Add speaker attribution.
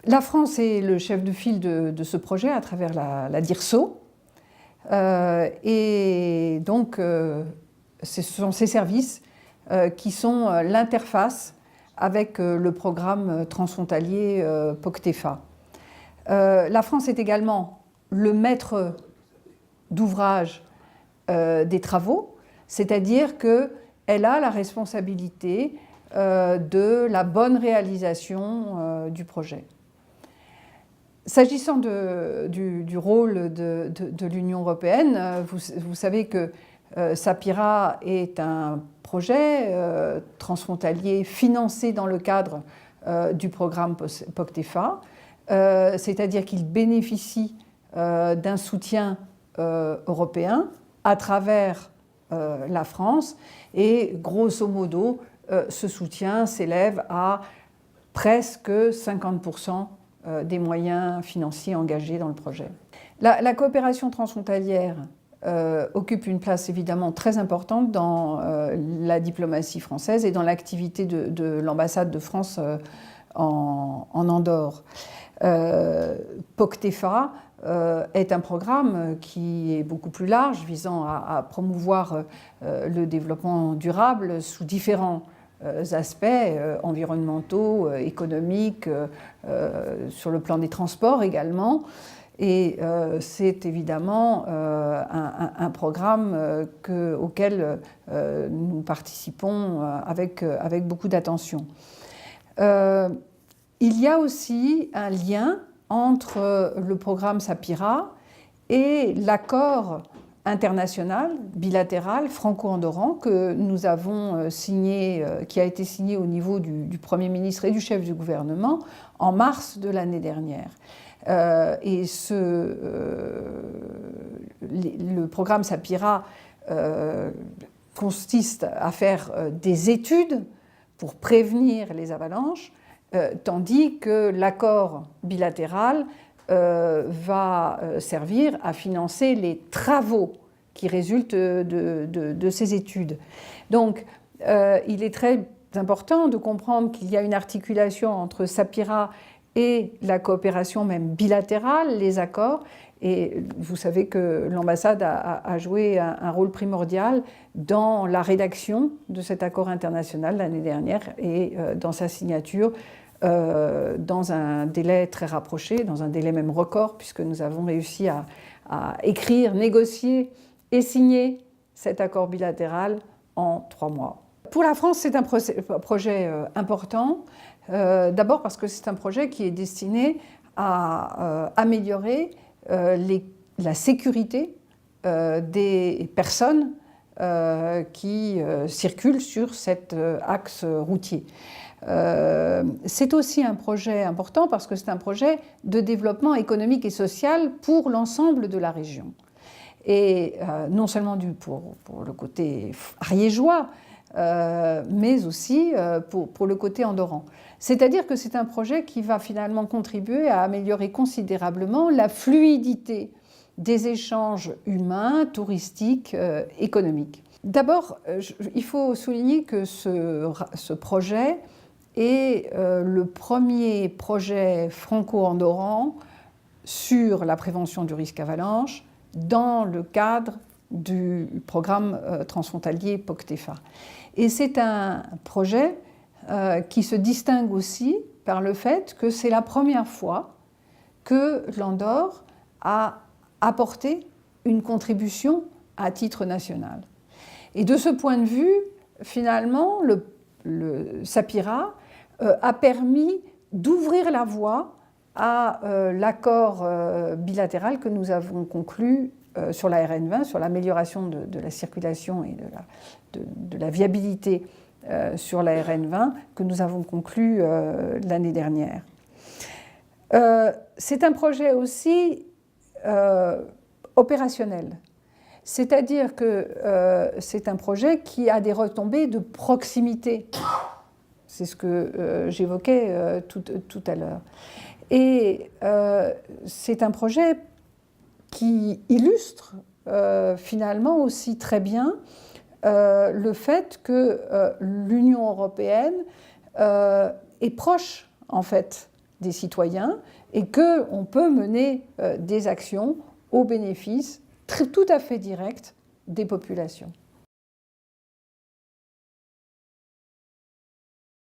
Speaker 1: La France est le chef de file de ce projet à travers la DIRSO. Et donc, ce sont ces services qui sont l'interface avec le programme transfrontalier POCTEFA. La France est également le maître d'ouvrage des travaux, c'est-à-dire qu'elle a la responsabilité de la bonne réalisation du projet. S'agissant du rôle de l'Union européenne, vous savez que SAPIRA est un projet transfrontalier financé dans le cadre du programme POCTEFA, c'est-à-dire qu'il bénéficie d'un soutien européen à travers la France et grosso modo, ce soutien s'élève à presque 50% des moyens financiers engagés dans le projet. La coopération transfrontalière occupe une place évidemment très importante dans la diplomatie française et dans l'activité de l'ambassade de France en Andorre. POCTEFA est un programme qui est beaucoup plus large, visant à promouvoir le développement durable sous différents aspects environnementaux, économiques, sur le plan des transports également. Et c'est évidemment un programme auquel nous participons avec beaucoup d'attention. Il y a aussi un lien entre le programme SAPIRA et l'accord international, bilatéral, franco-andorran que nous avons signé, qui a été signé au niveau du Premier ministre et du chef du gouvernement en mars de l'année dernière. Et le programme SAPIRA consiste à faire des études pour prévenir les avalanches, tandis que l'accord bilatéral va servir à financer les travaux qui résultent de ces études. Donc, il est très important de comprendre qu'il y a une articulation entre SAPIRA et la coopération même bilatérale, les accords. Et vous savez que l'ambassade a joué un rôle primordial dans la rédaction de cet accord international l'année dernière et dans sa signature dans un délai très rapproché, dans un délai même record, puisque nous avons réussi à écrire, négocier et signer cet accord bilatéral en 3 mois. Pour la France, c'est un projet important, d'abord parce que c'est un projet qui est destiné à améliorer la sécurité des personnes qui circulent sur cet axe routier. C'est aussi un projet important parce que c'est un projet de développement économique et social pour l'ensemble de la région. Et non seulement pour le côté ariégeois, mais aussi pour le côté andorran. C'est-à-dire que c'est un projet qui va finalement contribuer à améliorer considérablement la fluidité des échanges humains, touristiques, économiques. D'abord, il faut souligner que ce projet est le premier projet franco-andorran sur la prévention du risque avalanche dans le cadre du programme transfrontalier POCTEFA. Et c'est un projet qui se distingue aussi par le fait que c'est la première fois que l'Andorre a apporté une contribution à titre national. Et de ce point de vue, finalement, le SAPIRA a permis d'ouvrir la voie à l'accord bilatéral que nous avons conclu sur la RN20, sur l'amélioration de la circulation et de la viabilité sur la RN20 que nous avons conclu l'année dernière. C'est un projet aussi opérationnel. C'est-à-dire que c'est un projet qui a des retombées de proximité. C'est ce que j'évoquais tout à l'heure. Et c'est un projet qui illustre finalement aussi très bien le fait que l'Union européenne est proche, en fait, des citoyens et qu'on peut mener des actions au bénéfice tout à fait direct des populations.